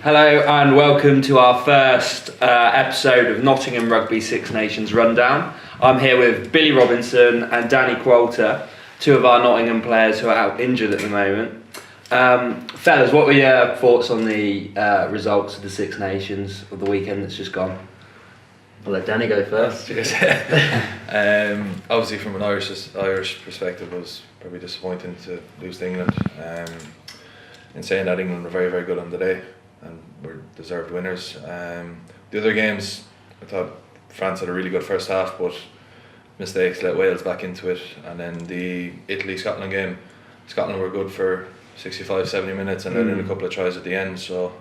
Hello and welcome to our first episode of Nottingham Rugby Six Nations Rundown. I'm here with Billy Robinson and Danny Qualter, two of our Nottingham players who are out injured at the moment. Fellas, what were your thoughts on the results of the Six Nations of the weekend that's just gone? I'll let Danny go first. Obviously from an Irish perspective, it was probably disappointing to lose to England. In saying that, England were very, very good on the day and were deserved winners. The other games, I thought France had a really good first half, but mistakes let Wales back into it. And then the Italy-Scotland game, Scotland were good for 65-70 minutes and then in a couple of tries at the end. So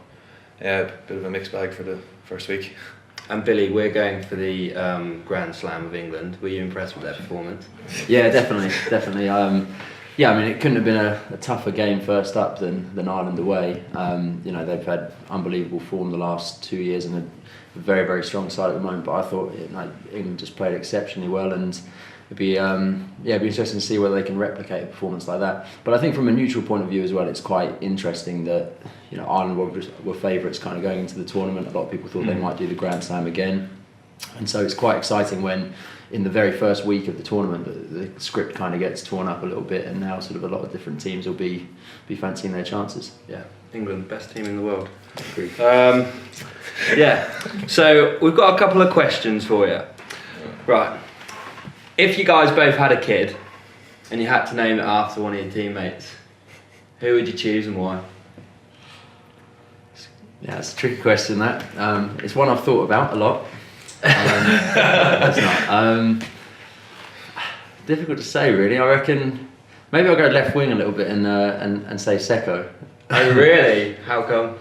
yeah, a bit of a mixed bag for the first week. And Billy, we're going for the Grand Slam of England. Were you impressed with their performance? Yeah, definitely. Yeah, I mean, it couldn't have been a tougher game first up than Ireland away. They've had unbelievable form the last 2 years and a very, very strong side at the moment. But I thought England just played exceptionally well, and it'd be interesting to see whether they can replicate a performance like that. But I think from a neutral point of view as well, it's quite interesting that Ireland were favourites kind of going into the tournament. A lot of people thought they might do the Grand Slam again, and so it's quite exciting when in the very first week of the tournament the script kind of gets torn up a little bit, and now sort of a lot of different teams will be fancying their chances. Yeah, England, best team in the world. So we've got a couple of questions for you. Right, if you guys both had a kid and you had to name it after one of your teammates, who would you choose and why? Yeah, it's a tricky question, that. It's one I've thought about a lot. It's not. Difficult to say, really. I reckon maybe I'll go left wing a little bit and say Seko. Oh, really? How come?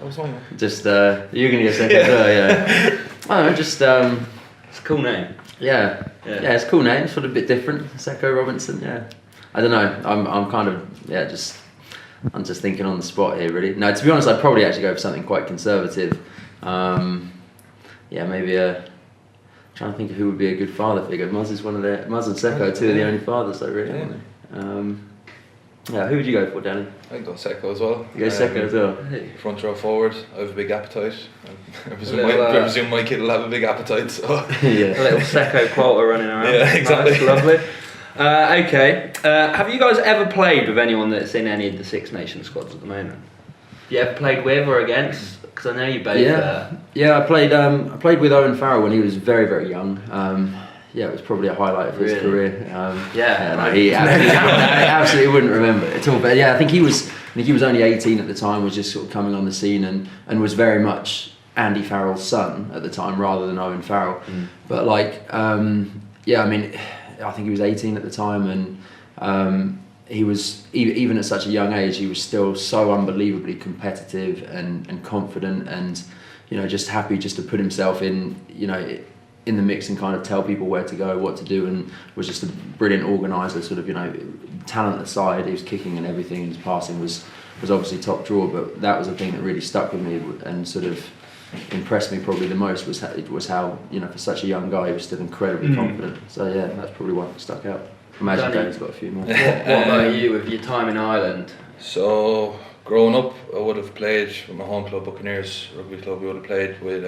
Just you're gonna get Seko as well, yeah. I don't know, just it's a cool name. Yeah, it's a cool name. It's sort of a bit different. Seko Robinson. Yeah, I don't know. I'm just thinking on the spot here, really. No, to be honest, I'd probably actually go for something quite conservative. Maybe trying to think of who would be a good father figure. Muzz and Seko, two of the only fathers, though, really, aren't they? Who would you go for, Danny? I'd go Seko as well. You go Seko as well? Front row forward, I have a big appetite. I presume my kid will have a big appetite. So. Yeah. A little Seko Qualter running around. Yeah, exactly. Nice, lovely. Have you guys ever played with anyone that's in any of the Six Nations squads at the moment? Have you ever played with or against? Because I know you both. I played with Owen Farrell when he was very, very young. It was probably a highlight of his career. He absolutely wouldn't remember it at all. But yeah, I think he was only 18 at the time, was just sort of coming on the scene and was very much Andy Farrell's son at the time rather than Owen Farrell. But I think he was 18 at the time, and he was, even at such a young age, he was still so unbelievably competitive and confident, and just happy just to put himself in the mix and kind of tell people where to go, what to do, and was just a brilliant organiser. Sort of talent aside, he was kicking and everything. His passing was obviously top drawer, but that was the thing that really stuck with me and sort of impressed me probably the most was how for such a young guy he was still incredibly confident. So yeah, that's probably what stuck out. Imagine Danny's got a few more. What about you with your time in Ireland? So growing up, I would have played with my home club, Buccaneers Rugby Club. We would have played with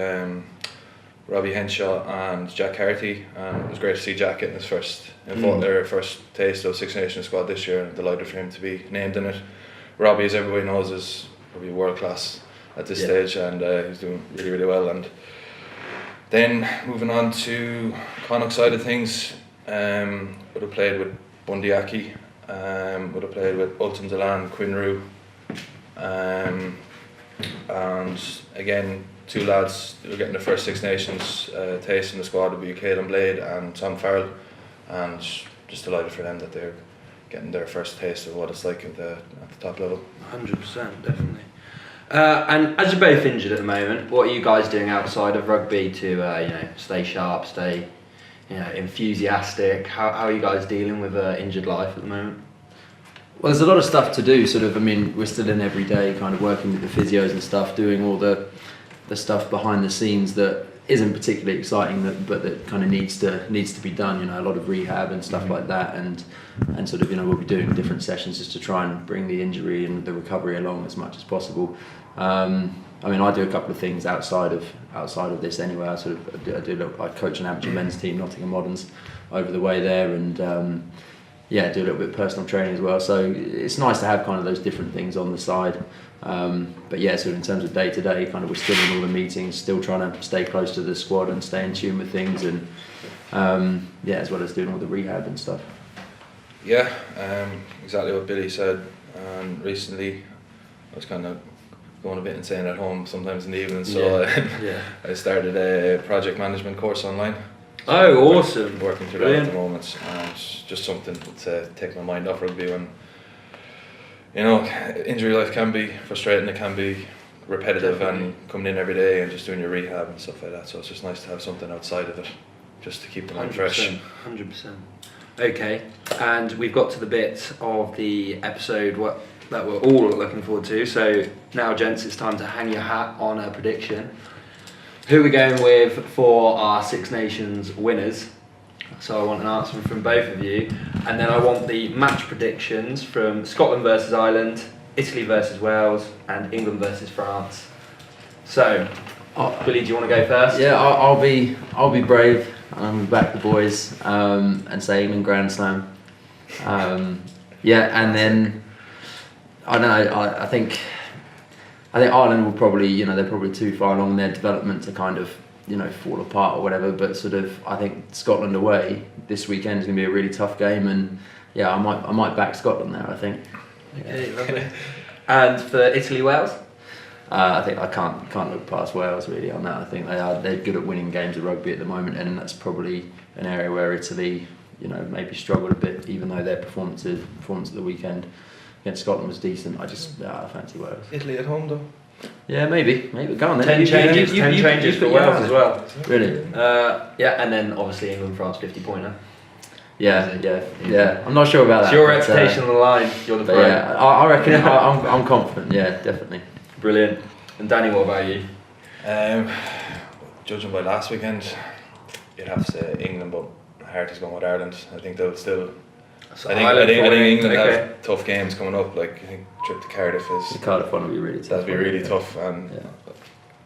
Robbie Henshaw and Jack Harty, and it was great to see Jack getting his first taste of Six Nations squad this year, and delighted for him to be named in it. Robbie, as everybody knows, is probably world class at this stage, and he's doing really, really well. And then moving on to Connacht side of things, would have played with Bundy Aki, would have played with Ultim Delan, Quinn Rue, and again, two lads that were getting their first Six Nations taste in the squad would be Caelan Blade and Tom Farrell, and just delighted for them that they're getting their first taste of what it's like at the top level. 100%, definitely. And as you're both injured at the moment, what are you guys doing outside of rugby to stay sharp, stay enthusiastic? How are you guys dealing with injured life at the moment? Well, there's a lot of stuff to do. We're still in every day, kind of working with the physios and stuff, doing all the stuff behind the scenes that isn't particularly exciting, but that kind of needs to be done. A lot of rehab and stuff like that, and we'll be doing different sessions just to try and bring the injury and the recovery along as much as possible. I mean, I do a couple of things outside of this anyway. I I coach an amateur men's team, Nottingham Moderns, over the way there, and do a little bit of personal training as well. So it's nice to have kind of those different things on the side. But yeah, so in terms of day to day, kind of we're still in all the meetings, still trying to stay close to the squad and stay in tune with things, and as well as doing all the rehab and stuff. Yeah, exactly what Billy said. And recently, I was kind of going a bit insane at home sometimes in the evening, so I started a project management course online. Oh, awesome! Working through that at the moment, and it's just something to take my mind off rugby when, you know, injury life can be frustrating, it can be repetitive. Definitely. And coming in every day and just doing your rehab and stuff like that, so it's just nice to have something outside of it, just to keep the mind fresh. 100%. Okay, and we've got to the bit of the episode that we're all looking forward to, so now gents, it's time to hang your hat on a prediction. Who are we going with for our Six Nations winners? So I want an answer from both of you, and then I want the match predictions from Scotland versus Ireland, Italy versus Wales, and England versus France. So, Billy, do you want to go first? Yeah, I'll be brave. I'm back the boys and say England Grand Slam. And then I don't know. I think Ireland will probably, they're probably too far along in their development to kind of, fall apart or whatever. But sort of, I think Scotland away this weekend is going to be a really tough game, and I might back Scotland there. I think. Okay, lovely. And for Italy, Wales. I think I can't look past Wales really on that. I think they're good at winning games of rugby at the moment, and that's probably an area where Italy, maybe struggled a bit, even though their performance at the weekend against Scotland was decent. I fancy Wales. Italy at home though. Yeah, maybe. Go on then. 10 changes for Wales as well. Really? And then obviously England, France, 50-pointer. Yeah. I'm not sure about that. It's your reputation on the line. You're the pro. Yeah, I reckon. I'm confident. Yeah, definitely. Brilliant. And Danny, what about you? Judging by last weekend, you'd have to say England, but my heart is going with Ireland. I think they'll still. So I think England have tough games coming up. Like I think trip to Cardiff is. The Cardiff one will be really tough. That'll be really tough, and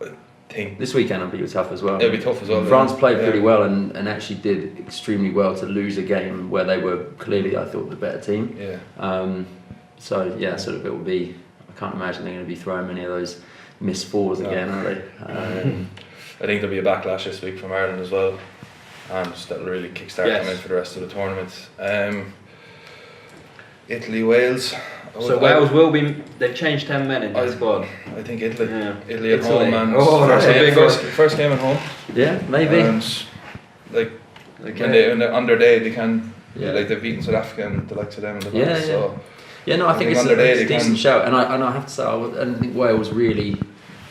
I think this weekend will be tough as well. It'll be tough as well. France played pretty well and actually did extremely well to lose a game where they were clearly, I thought, the better team. Yeah. Sort of it will be. I can't imagine they're going to be throwing many of those missed fours again, are they? I think there'll be a backlash this week from Ireland as well, and that'll really kickstart them in for the rest of the tournament. Italy, Wales. Wales will be. They've changed 10 men in their squad. I think Italy. Yeah. Italy at home, and first game at home. Yeah, maybe. And when they're on their day, they can. Yeah. Like they've beaten South Africa and the likes of them in the past. So. Yeah, no, I think it's a decent shout, and I have to say, I think Wales really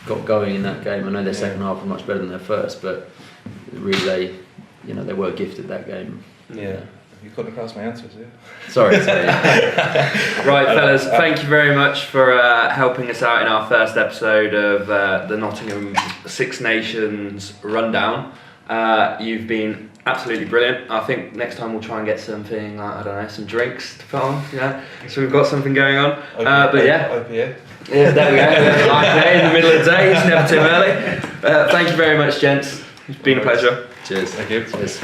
got going in that game. I know their second half was much better than their first, but really they were gifted that game. Yeah. You couldn't cross my answers, Sorry. Right, fellas, thank you very much for helping us out in our first episode of the Nottingham Six Nations rundown. You've been absolutely brilliant. I think next time we'll try and get something like, I don't know, some drinks to put on. So we've got something going on. IPA. Yeah, there we go. IPA in the middle of the day. It's never too early. Thank you very much, gents. It's been a pleasure. Cheers. Thank you. Cheers.